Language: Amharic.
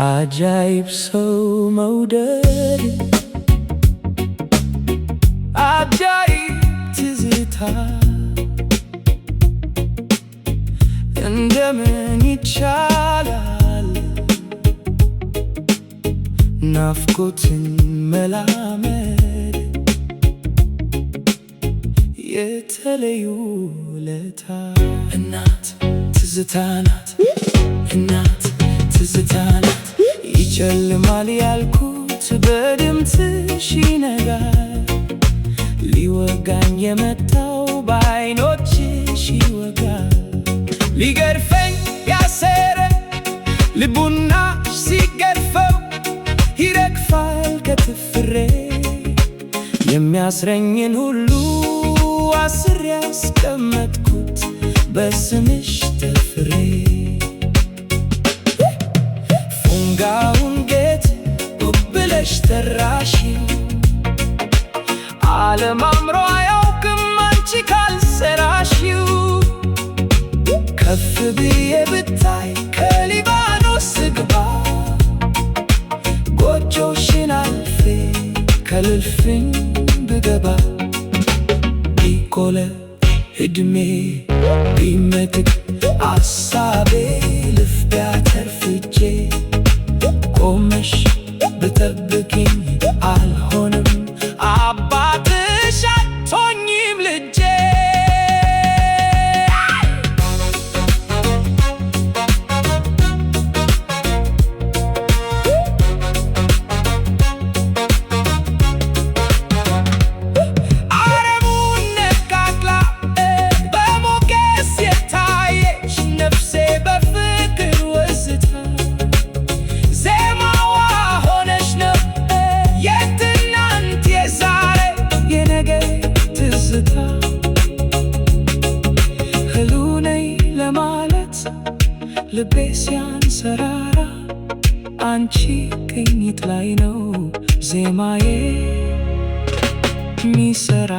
አጃይብ ሰው መውደድ አጃይብ ትዝታ እንደምን ይቻላል ናፍቆትን መላመድ የተለዩ ለታ እናት ትዝታ ናት እናት ትዝታ ናት ይጨልማል ያልኩት በድምፅሽ ይነጋል ሊወጋኝ የመጣው በዓይኖችሽ ይወጋል ሊገርፈኝ ያሰረ ልቡና ሲገርፈው ይረግፋል ከትፍሬ የሚያስረኝን ሁሉ አስሬ ያስቀመጥኩት በስምሽ ተፍሬ ፉንጋውን ጌጥ ብለሽ ጠራሽው ዓለም አምሮ አያውቅም አንቺ ካልሰራሽው ከፍ ብዬ ብታይ ከሊባኖስ ግባ ጎጆሽን አልፌ ከልልፍኝ ብገባ ቢቆለ ዕድሜ ቢመጥቅ አሳቤ ልፍ ቢያተርፍጄ ቆመሽ ብጠብቂኝ አልሆንም አባትሽ አትሆኚም ልጄ ልቤ ሲያንሰራራ አንቺ ቅኝት ላይ ነው ዜማዬ ሚሰራ